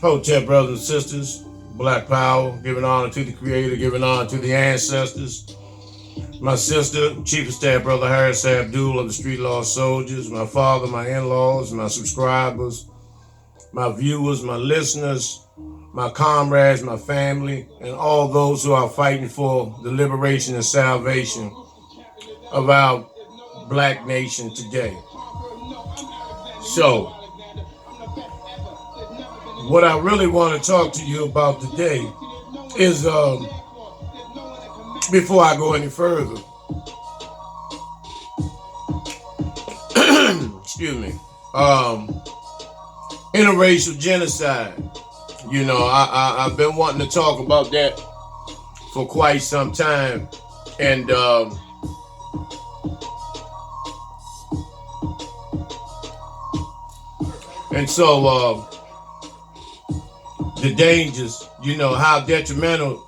Hotel brothers and sisters, Black Power, giving honor to the Creator, giving honor to the ancestors. My sister, Chief of Staff Brother Harris Abdul of the Street Law Soldiers, my father, my in-laws, my subscribers, my viewers, my listeners, my comrades, my family, and all those who are fighting for the liberation and salvation of our black nation today. So, what I really want to talk to you about today is, before I go any further, excuse me, interracial genocide. You know, I've been wanting to talk about that for quite some time, and so the dangers, you know, how detrimental,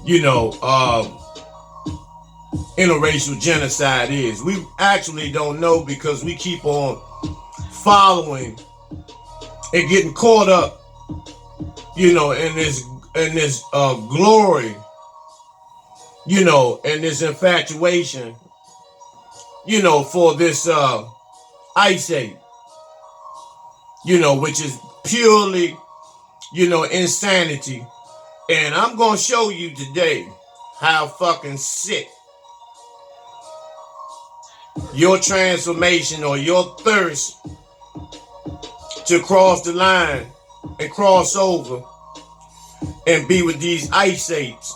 you know, interracial genocide is. We actually don't know because we keep on following and getting caught up, you know, in this glory, you know, and this infatuation, you know, for this ice age, you know, which is purely, you know, insanity. And I'm going to show you today how fucking sick your transformation or your thirst to cross the line and cross over and be with these ice apes,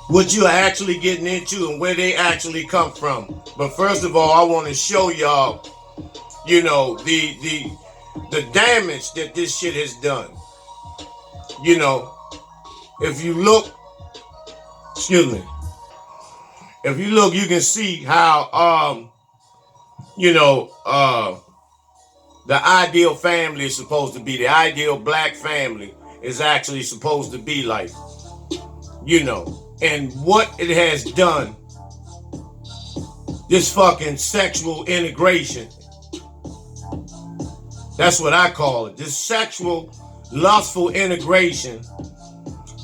what you're actually getting into and where they actually come from. But first of all, I want to show y'all, you know, the damage that this shit has done. You know, if you look, excuse me, if you look, you can see how, you know, the ideal family is supposed to be, the ideal black family is actually supposed to be like, you know, and what it has done, this fucking sexual integration, that's what I call it, this sexual, lustful integration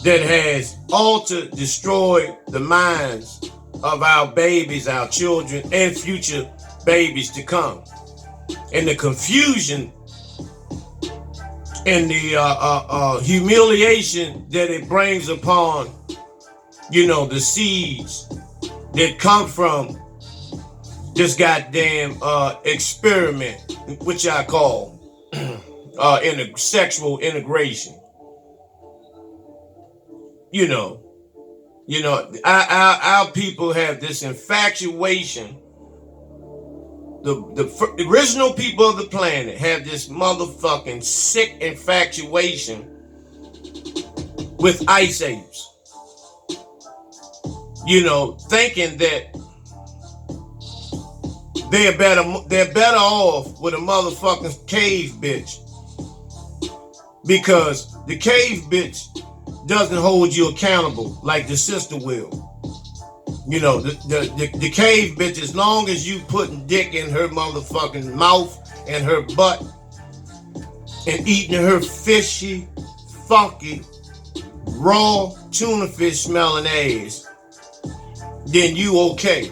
that has altered, destroyed the minds of our babies, our children, and future babies to come. And the confusion and the humiliation that it brings upon, you know, the seeds that come from this goddamn experiment, which I call in a sexual integration. You know, our people have this infatuation. The original people of the planet have this motherfucking sick infatuation with ice apes. You know, thinking that they're better off with a motherfucking cave bitch, because the cave bitch doesn't hold you accountable like the sister will. You know, the cave bitch, as long as you putting dick in her motherfucking mouth and her butt and eating her fishy, funky, raw tuna fish smelling ass, then you okay.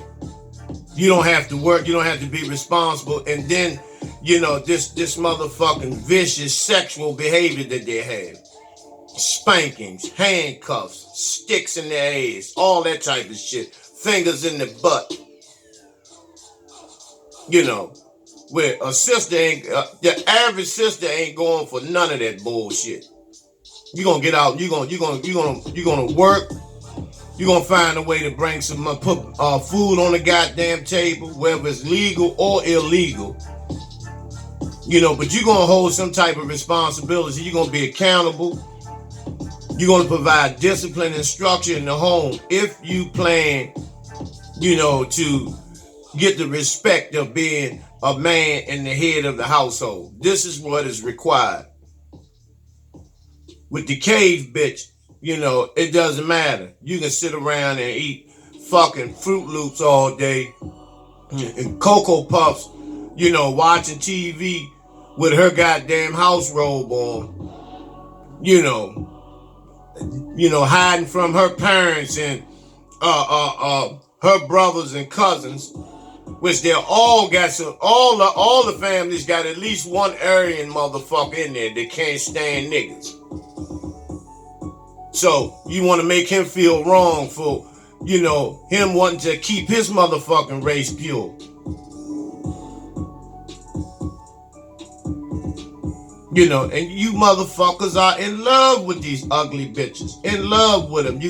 You don't have to work, you don't have to be responsible. And then, you know, this motherfucking vicious sexual behavior that they have. Spankings, handcuffs, sticks in their ass, all that type of shit. Fingers in the butt. You know, where a sister ain't, the average sister ain't going for none of that bullshit. You gonna get out, you gonna work, you gonna find a way to bring some, put food on the goddamn table, whether it's legal or illegal. You know, but you're gonna hold some type of responsibility. You're gonna be accountable. You're going to provide discipline and structure in the home if you plan, you know, to get the respect of being a man and the head of the household. This is what is required. With the cave bitch, you know, it doesn't matter. You can sit around and eat fucking Fruit Loops all day and Cocoa Puffs, you know, watching TV with her goddamn house robe on, you know, hiding from her parents and her brothers and cousins, which they're all got some, all the families got at least one Aryan motherfucker in there that can't stand niggas. So you want to make him feel wrong for, him wanting to keep his motherfucking race pure. And you motherfuckers are in love with these ugly bitches. In love with them.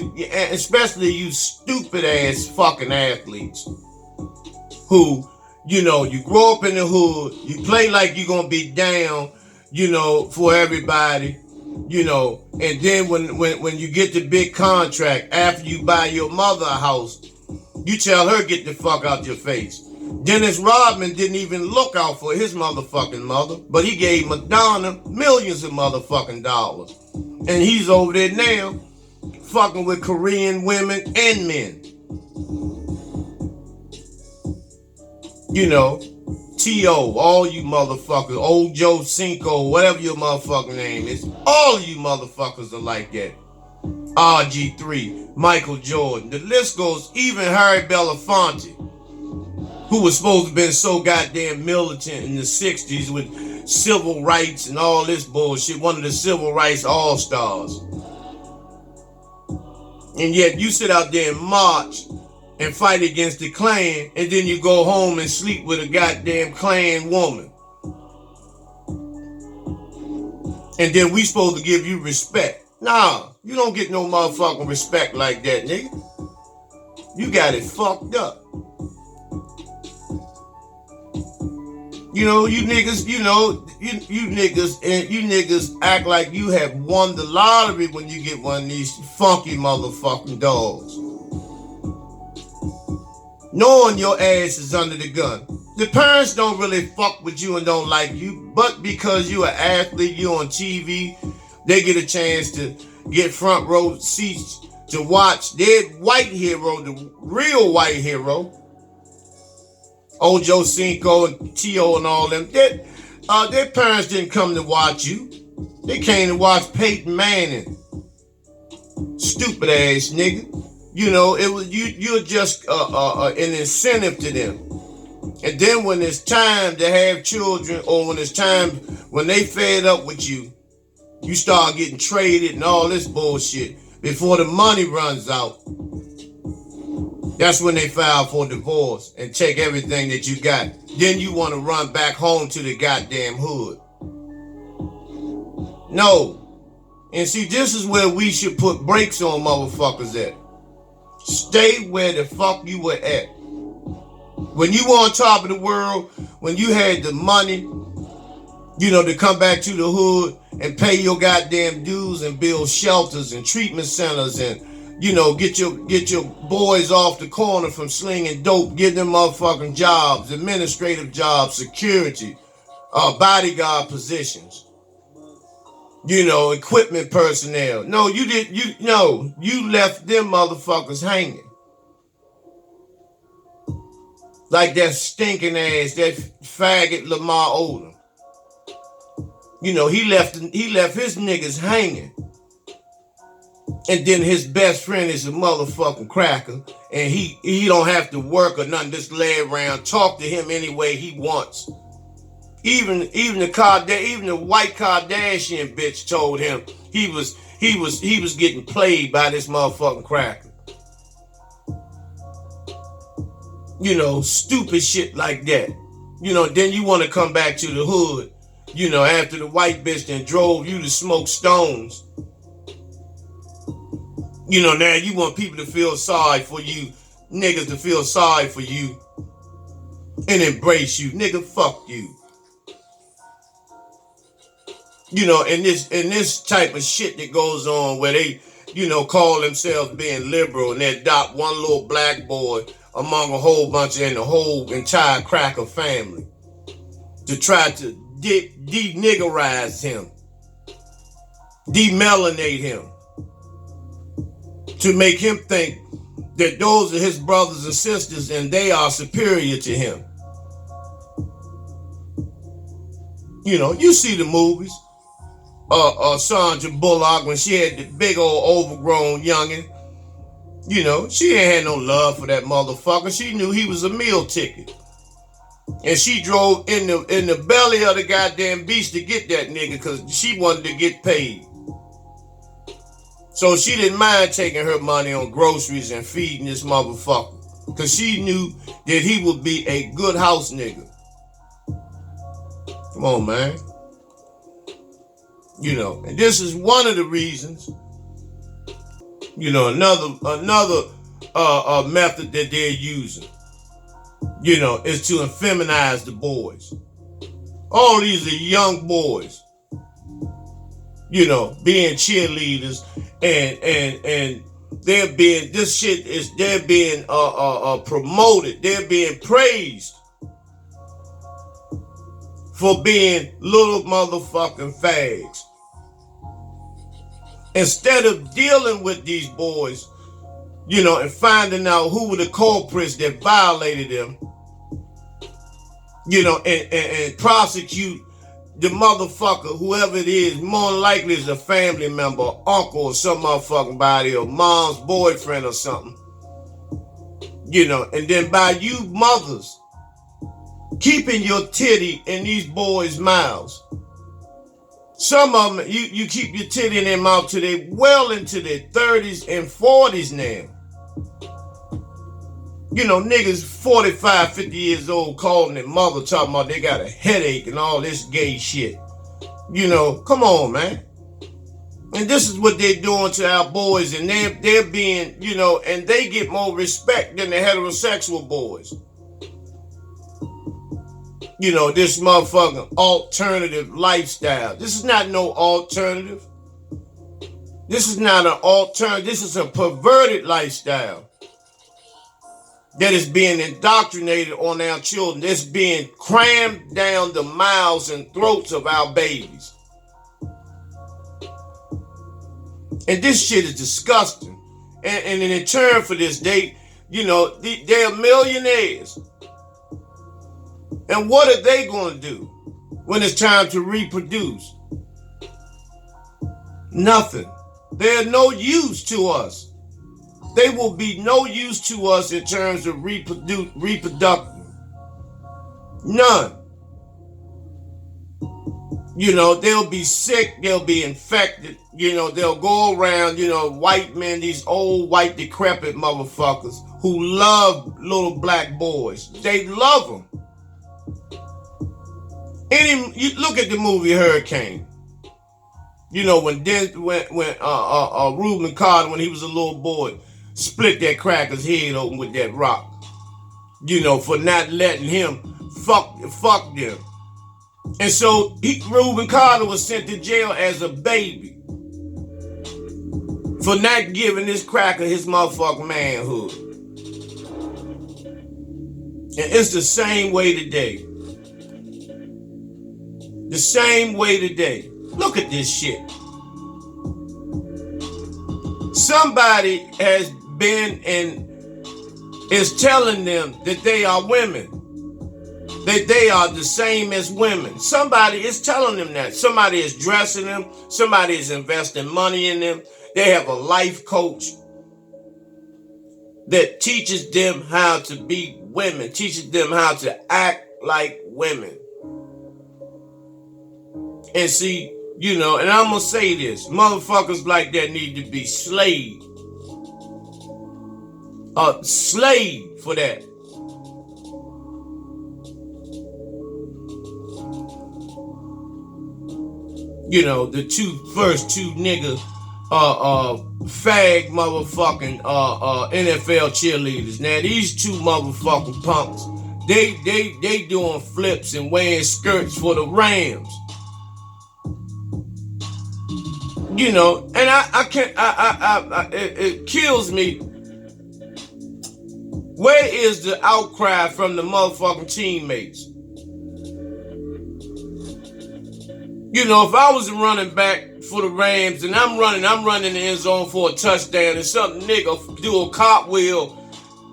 Especially you stupid ass fucking athletes who, you grow up in the hood, you play like you're gonna be down, for everybody, and then when you get the big contract, after you buy your mother a house, you tell her get the fuck out your face. Dennis Rodman didn't even look out for his motherfucking mother, but he gave Madonna millions of motherfucking dollars. And he's over there now fucking with Korean women and men. T.O., all you motherfuckers, old Joe Cinco, whatever your motherfucking name is, all of you motherfuckers are like that. RG3, Michael Jordan, the list goes, even Harry Belafonte, who was supposed to have been so goddamn militant in the 60s with civil rights and all this bullshit, one of the civil rights all-stars. And yet you sit out there and march and fight against the Klan, and then you go home and sleep with a goddamn Klan woman. And then we supposed to give you respect. Nah, you don't get no motherfucking respect like that, nigga. You got it fucked up. You niggas, you niggas act like you have won the lottery when you get one of these funky motherfucking dogs. Knowing your ass is under the gun. The parents don't really fuck with you and don't like you, but because you an athlete, you on TV, they get a chance to get front row seats to watch their white hero, the real white hero, old Joe Cinco and T.O. and all them. Their parents didn't come to watch you. They came to watch Peyton Manning. Stupid ass nigga. It was you're just an incentive to them. And then when it's time to have children, or when they fed up with you, you start getting traded and all this bullshit before the money runs out. That's when they file for divorce and take everything that you got. Then you want to run back home to the goddamn hood. No. And see, this is where we should put brakes on motherfuckers at. Stay where the fuck you were at. When you were on top of the world, when you had the money, to come back to the hood and pay your goddamn dues and build shelters and treatment centers and, get your boys off the corner from slinging dope, get them motherfucking jobs, administrative jobs, security, bodyguard positions, equipment personnel. No, you didn't. You left them motherfuckers hanging. Like that stinking ass, that faggot Lamar Odom. He left his niggas hanging. And then his best friend is a motherfucking cracker. And he don't have to work or nothing, just lay around, talk to him any way he wants. Even the white Kardashian bitch told him he was getting played by this motherfucking cracker. Stupid shit like that. Then you want to come back to the hood, after the white bitch then drove you to smoke stones. Now you want people to feel sorry for you, niggas to feel sorry for you and embrace you. Nigga, fuck you. And this type of shit that goes on where they, call themselves being liberal and they adopt one little black boy among a whole bunch and the whole entire cracker family to try to de-niggerize him, demelanate him, to make him think that those are his brothers and sisters and they are superior to him. You know, you see the movies. Sandra Bullock, when she had the big old overgrown youngin', you know, she ain't had no love for that motherfucker. She knew he was a meal ticket. And she drove in the belly of the goddamn beast to get that nigga because she wanted to get paid. So she didn't mind taking her money on groceries and feeding this motherfucker. Because she knew that he would be a good house nigga. Come on, man. You know, and this is one of the reasons, you know, another method that they're using, you know, is to feminize the boys. All these are young boys, you know, being cheerleaders and they're being, they're being promoted, they're being praised for being little motherfucking fags. Instead of dealing with these boys, you know, and finding out who were the culprits that violated them, you know, and prosecute the motherfucker, whoever it is, more than likely is a family member, uncle, or some motherfucking body, or mom's boyfriend or something. You know, and then by you mothers keeping your titty in these boys' mouths. Some of them, you keep your titty in their mouth till they well into their 30s and 40s now. You know, niggas 45, 50 years old calling their mother talking about they got a headache and all this gay shit. You know, come on, man. And this is what they're doing to our boys, and they're being, you know, and they get more respect than the heterosexual boys. You know, this motherfucking alternative lifestyle. This is not no alternative. This is not an alternative. This is a perverted lifestyle that is being indoctrinated on our children. That's being crammed down the mouths and throats of our babies. And this shit is disgusting. And in return for this, they're millionaires. And what are they going to do when it's time to reproduce? Nothing. They're no use to us. They will be no use to us in terms of reproductive. None. You know, they'll be sick, they'll be infected, you know, they'll go around, you know, white men, these old white decrepit motherfuckers who love little black boys. They love them. You look at the movie Hurricane. You know, when Reuben Carter, when he was a little boy, split that cracker's head open with that rock. You know, for not letting him fuck them. And so Reuben Carter was sent to jail as a baby for not giving this cracker his motherfucking manhood. And it's the same way today. The same way today. Look at this shit. Somebody has been and is telling them that they are women. That they are the same as women. Somebody is telling them that. Somebody is dressing them. Somebody is investing money in them. They have a life coach that teaches them how to be women, teaches them how to act like women. And see, you know, and I'm going to say this, motherfuckers like that need to be slaved. Slave for that. You know, the first two niggas, fag motherfucking NFL cheerleaders. Now these two motherfucking punks, they doing flips and wearing skirts for the Rams. You know, and I can't. It kills me. Where is the outcry from the motherfucking teammates? You know, if I was a running back for the Rams and I'm running the end zone for a touchdown and some nigga do a cartwheel,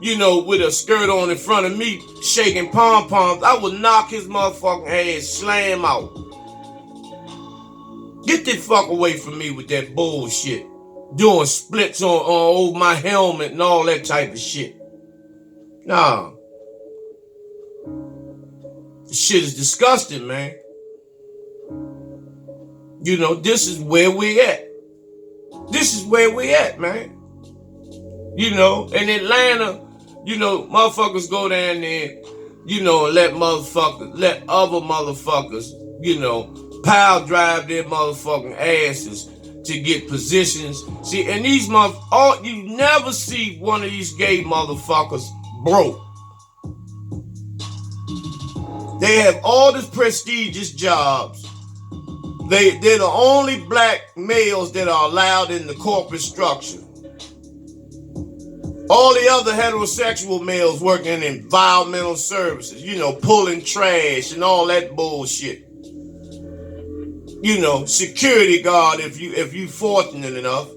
you know, with a skirt on in front of me, shaking pom-poms, I would knock his motherfucking head, slam out. Get the fuck away from me with that bullshit. Doing splits on over my helmet and all that type of shit. Nah. This shit is disgusting, man. You know, this is where we at. This is where we at, man. You know, in Atlanta, you know, motherfuckers go down there, you know, and let other motherfuckers, you know, pile drive their motherfucking asses to get positions. See, and these you never see one of these gay motherfuckers broke. They have all these prestigious jobs. They're the only black males that are allowed in the corporate structure. All the other heterosexual males working in environmental services, you know, pulling trash and all that bullshit. You know, security guard if you fortunate enough.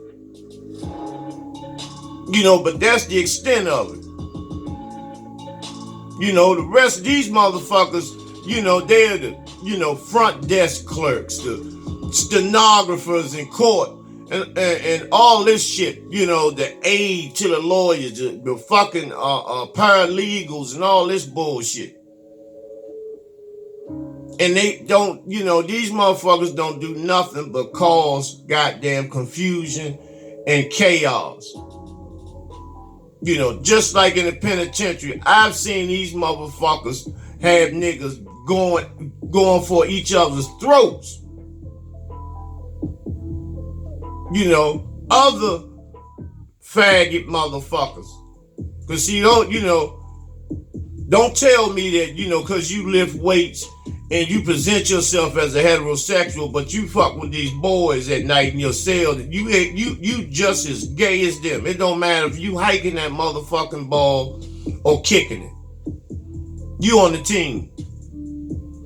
You know, but that's the extent of it. You know, the rest of these motherfuckers, you know, they're the, you know, front desk clerks, the stenographers in court, and all this shit, you know, the aid to the lawyers, the fucking paralegals and all this bullshit. And they don't, you know, these motherfuckers don't do nothing but cause goddamn confusion and chaos. You know, just like in the penitentiary, I've seen these motherfuckers have niggas going for each other's throats. You know, other faggot motherfuckers. Cause you don't tell me that, you know, cause you lift weights and you present yourself as a heterosexual, but you fuck with these boys at night in your cell, that you just as gay as them. It don't matter if you hiking that motherfucking ball or kicking it. You on the team.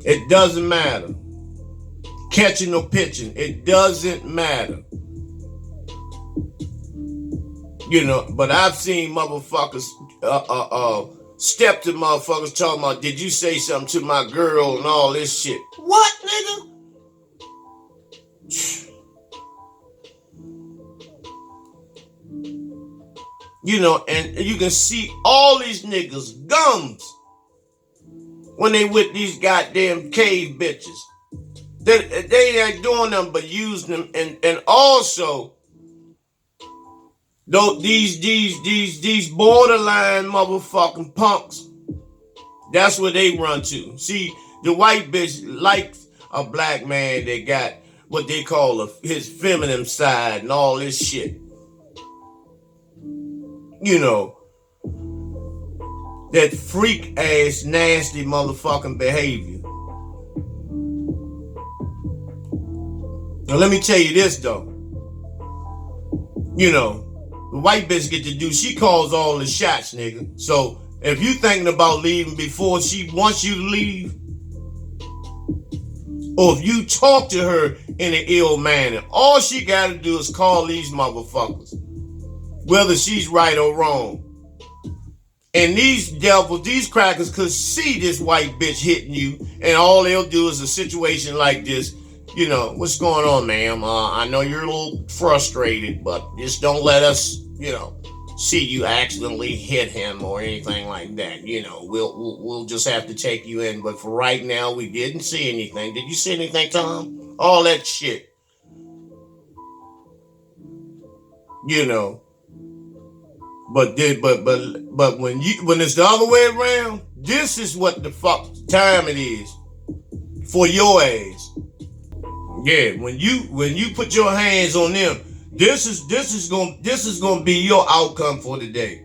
It doesn't matter. Catching or pitching, it doesn't matter. You know, but I've seen motherfuckers step to motherfuckers talking about, did you say something to my girl and all this shit? What, nigga? You know, and you can see all these niggas' gums when they with these goddamn cave bitches. They ain't doing them but using them, and also though these borderline motherfucking punks, that's where they run to. See, the white bitch likes a black man that got what they call his feminine side and all this shit. You know, that freak ass nasty motherfucking behavior. Now let me tell you this though. You know, the white bitch get to do, she calls all the shots, nigga. So if you thinking about leaving before she wants you to leave, or if you talk to her in an ill manner, all she gotta do is call these motherfuckers, whether she's right or wrong. And these devils, these crackers could see this white bitch hitting you, and all they'll do is a situation like this. You know, what's going on, ma'am? I know you're a little frustrated, but just don't let us, you know, see you accidentally hit him or anything like that. You know, we'll just have to take you in. But for right now, we didn't see anything. Did you see anything, Tom? All that shit. You know. But when it's the other way around, this is what the fuck time it is for your ass. Yeah, when you put your hands on them, this is gonna be your outcome for the day.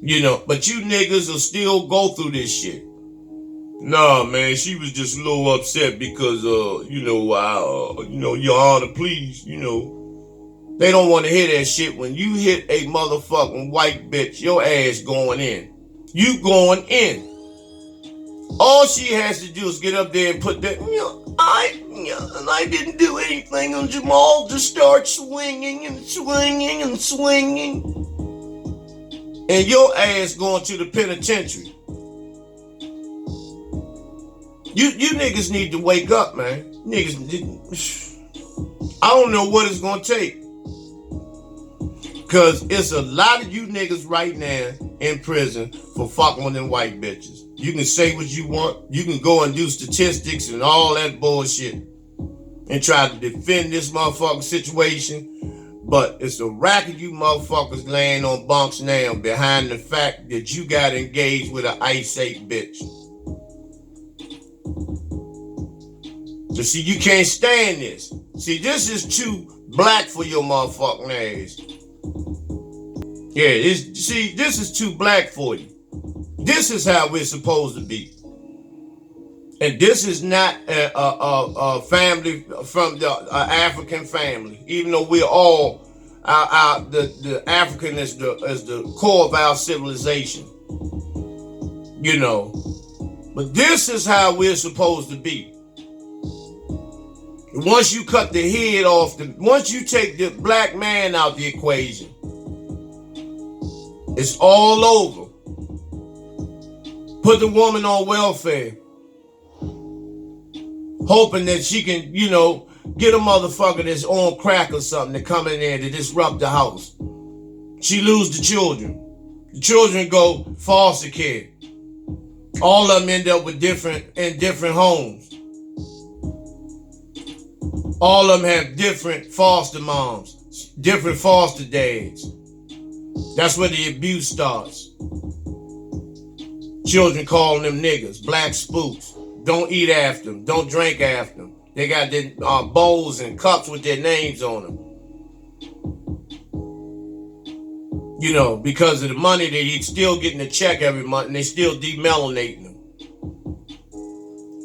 You know, but you niggas will still go through this shit. Nah, man, she was just a little upset because Your Honor, please, you know. They don't want to hear that shit. When you hit a motherfucking white bitch, your ass going in. You going in. All she has to do is get up there and put that, I didn't do anything, and Jamal just starts swinging and swinging and swinging. And your ass going to the penitentiary. You niggas need to wake up, man. Niggas, I don't know what it's gonna take. Cause it's a lot of you niggas right now in prison for fucking with them white bitches. You can say what you want. You can go and do statistics and all that bullshit and try to defend this motherfucking situation. But it's a rack of you motherfuckers laying on bunks now behind the fact that you got engaged with an Ice 8 bitch. So see, you can't stand this. See, this is too black for your motherfucking ass. Yeah, this is too black for you. This is how we're supposed to be. And this is not a family from the African family, even though we're all the African is the core of our civilization, you know. But this is how we're supposed to be. Once you cut the head off, once you take the black man out the equation, it's all over. Put the woman on welfare, hoping that she can, you know, get a motherfucker that's on crack or something to come in there to disrupt the house. She lose the children. The children go foster care. All of them end up with different homes. All of them have different foster moms, different foster dads. That's where the abuse starts. Children calling them niggas, black spooks. Don't eat after them. Don't drink after them. They got their bowls and cups with their names on them. You know, because of the money, they still getting a check every month and they still demelanating them.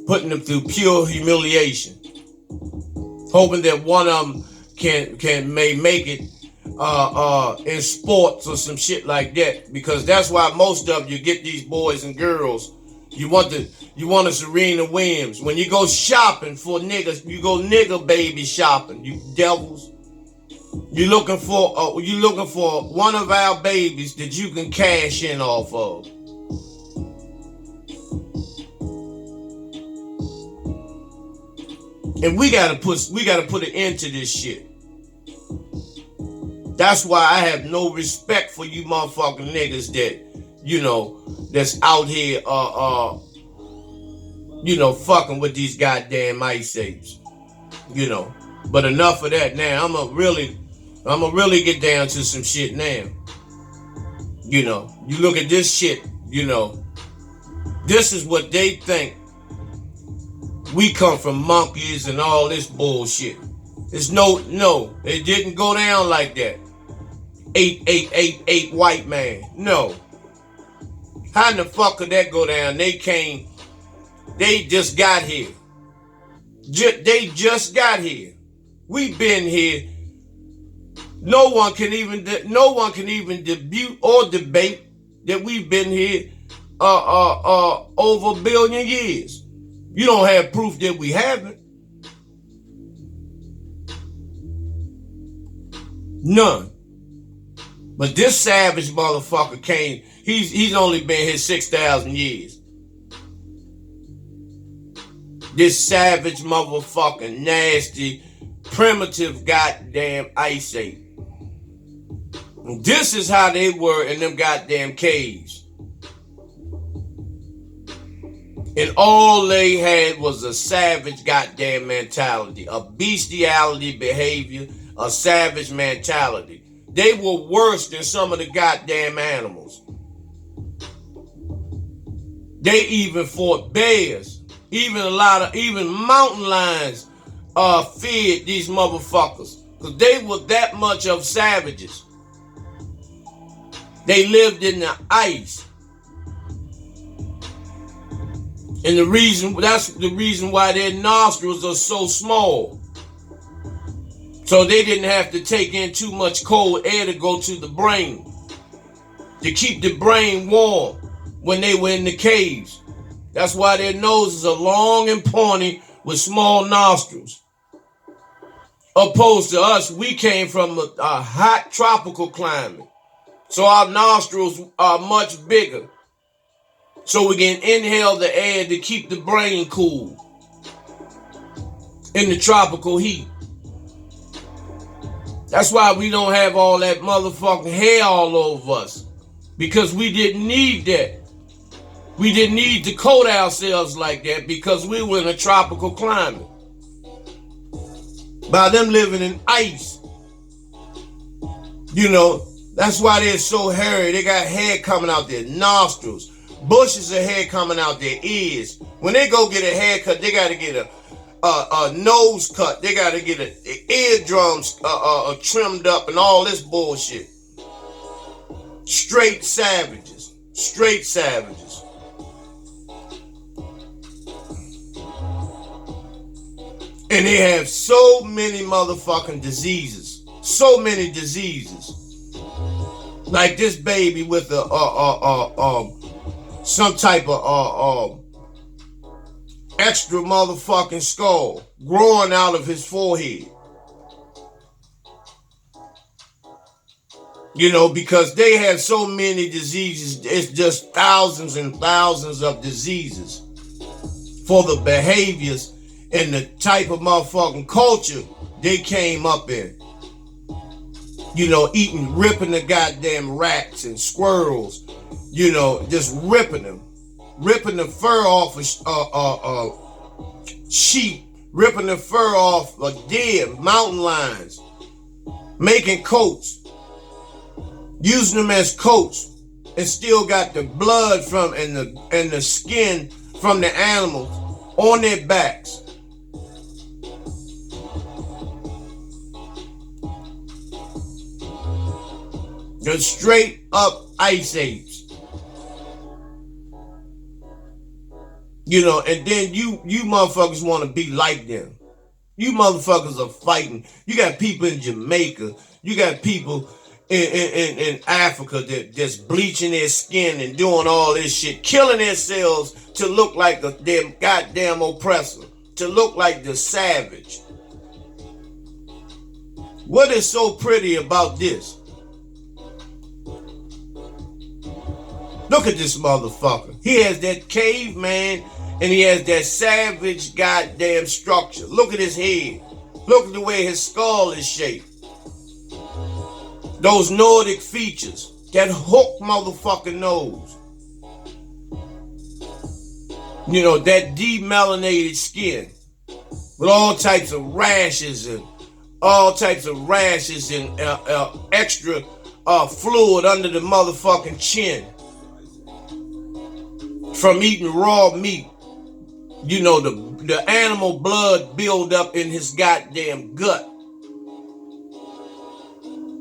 Putting them through pure humiliation. Hoping that one of them may make it in sports or some shit like that, because that's why most of you get these boys and girls. You want a Serena Williams. When you go shopping for niggas, you go nigga baby shopping. You devils. You looking for one of our babies that you can cash in off of. And we gotta put an end to this shit. That's why I have no respect for you motherfucking niggas that, you know, that's out here, you know, fucking with these goddamn Ice 8s, you know. But enough of that now. I'ma really get down to some shit now. You know, you look at this shit, you know, this is what they think. We come from monkeys and all this bullshit. It's no, it didn't go down like that. 8 white man. No. How in the fuck could that go down? They just got here. They just got here. We've been here. No one can even debut or debate that we've been here over a billion years. You don't have proof that we haven't. None. But this savage motherfucker came, he's only been here 6,000 years. This savage motherfucking nasty, primitive goddamn Ice 8. And this is how they were in them goddamn caves. And all they had was a savage goddamn mentality, a bestiality behavior, a savage mentality. They were worse than some of the goddamn animals. They even fought bears. Even mountain lions feared these motherfuckers. Because they were that much of savages. They lived in the ice. And that's the reason why their nostrils are so small. So they didn't have to take in too much cold air to go to the brain. To keep the brain warm when they were in the caves. That's why their noses are long and pointy with small nostrils. Opposed to us, we came from a hot tropical climate. So our nostrils are much bigger. so we can inhale the air to keep the brain cool in the tropical heat. That's why we don't have all that motherfucking hair all over us, because we didn't need that. We didn't need to coat ourselves like that because we were in a tropical climate. By them living in ice, that's why they're so hairy. They got hair coming out their nostrils, bushes of hair coming out their ears. When they go get a haircut, they got to get a nose cut. They got to get eardrums trimmed up and all this bullshit. Straight savages. Straight savages. And they have so many motherfucking diseases. So many diseases. Like this baby with some type of extra motherfucking skull growing out of his forehead. Because they have so many diseases. It's just thousands and thousands of diseases for the behaviors and the type of motherfucking culture they came up in. Ripping the goddamn rats and squirrels, just ripping them. Ripping the fur off of sheep, ripping the fur off of deer, mountain lions, making coats, using them as coats, and still got the blood from and the skin from the animals on their backs. They're straight up ice apes. And then you motherfuckers want to be like them. You motherfuckers are fighting. You got people in Jamaica. You got people in Africa that just bleaching their skin and doing all this shit, killing themselves to look like their goddamn oppressor, to look like the savage. What is so pretty about this? Look at this motherfucker. He has that caveman and he has that savage goddamn structure. Look at his head. Look at the way his skull is shaped. Those Nordic features. That hook motherfucking nose. That demelanated skin. With all types of rashes and extra fluid under the motherfucking chin. From eating raw meat. The animal blood build up in his goddamn gut.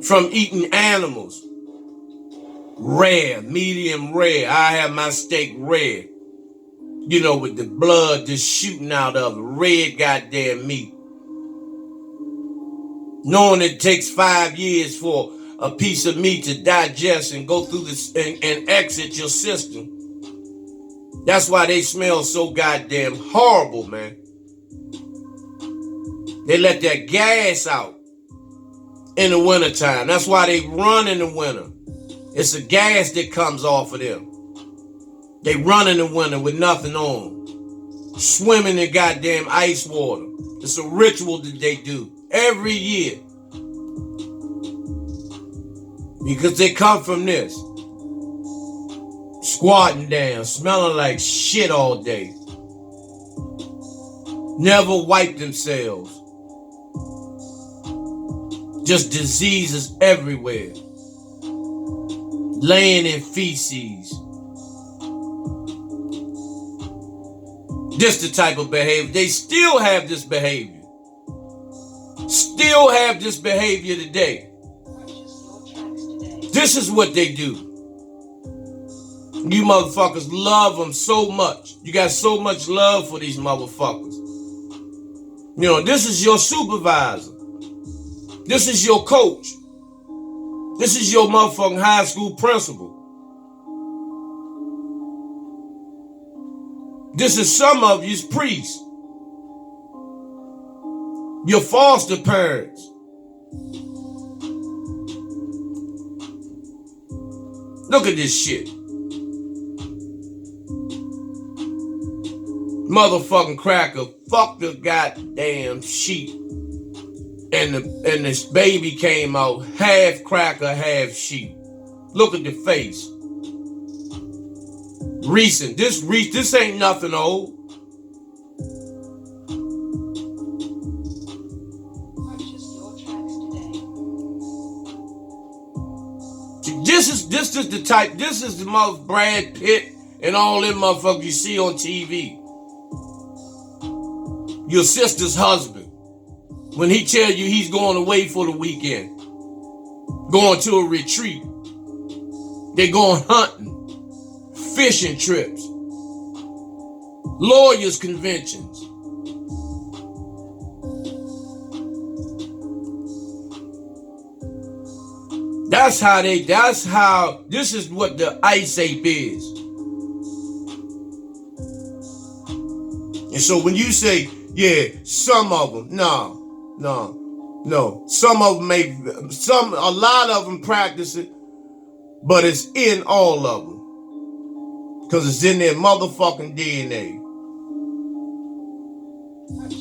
From eating animals. Rare, medium rare. I have my steak rare. With the blood just shooting out of it. Red goddamn meat. Knowing it takes 5 years for a piece of meat to digest and go through this and exit your system. That's why they smell so goddamn horrible, man. They let that gas out in the wintertime. That's why they run in the winter. It's a gas that comes off of them. They run in the winter with nothing on. Swimming in goddamn ice water. It's a ritual that they do every year. Because they come from this. Squatting down, smelling like shit all day. Never wipe themselves. Just diseases everywhere. Laying in feces. This the type of behavior. They still have this behavior. Still have this behavior today. This is what they do. You motherfuckers love them so much. You got so much love for these motherfuckers. This is your supervisor. This is your coach. This is your motherfucking high school principal. This is some of you's priests. Your foster parents. Look at this shit. motherfucking cracker fucked the goddamn sheep. And this baby came out half cracker, half sheep. Look at the face. Recent. This ain't nothing old. This is the type. This is the mother Brad Pitt and all them motherfuckers you see on TV. Your sister's husband, when he tell you he's going away for the weekend, going to a retreat, they going hunting, fishing trips, lawyers conventions. This is what the ice ape is. And so when you say, yeah, some of them, no. Some of them a lot of them practice it, but it's in all of them. Because it's in their motherfucking DNA.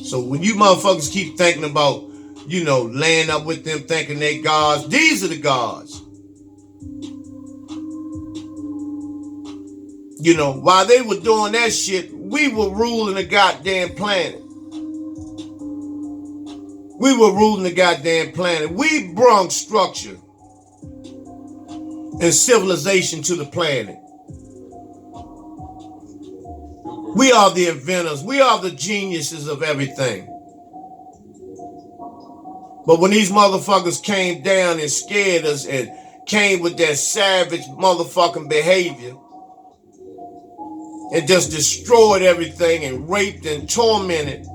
So when you motherfuckers keep thinking about, laying up with them thinking they gods, these are the gods. While they were doing that shit, we were ruling the goddamn planet. We brought structure and civilization to the planet. We are the inventors. We are the geniuses of everything. But when these motherfuckers came down and scared us and came with that savage motherfucking behavior and just destroyed everything and raped and tormented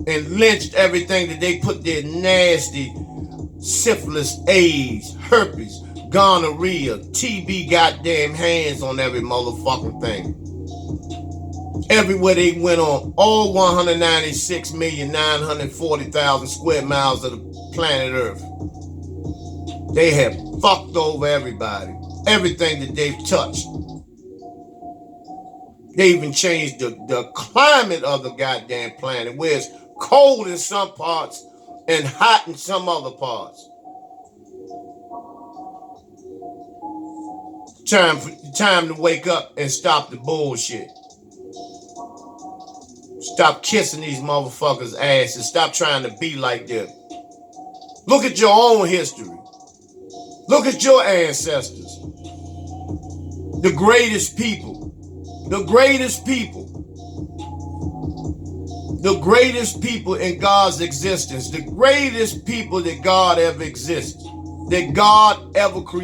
and lynched everything that they put their nasty syphilis, AIDS, herpes, gonorrhea, TB goddamn hands on every motherfucking thing. Everywhere they went on, all 196,940,000 square miles of the planet Earth. They have fucked over everybody. Everything that they've touched. They even changed the climate of the goddamn planet, where it's cold in some parts and hot in some other parts. Time to wake up and stop the bullshit. Stop kissing these motherfuckers' asses. Stop trying to be like them. Look at your own history. Look at your ancestors. The greatest people. The greatest people. The greatest people in God's existence. The greatest people that God ever existed. That God ever created.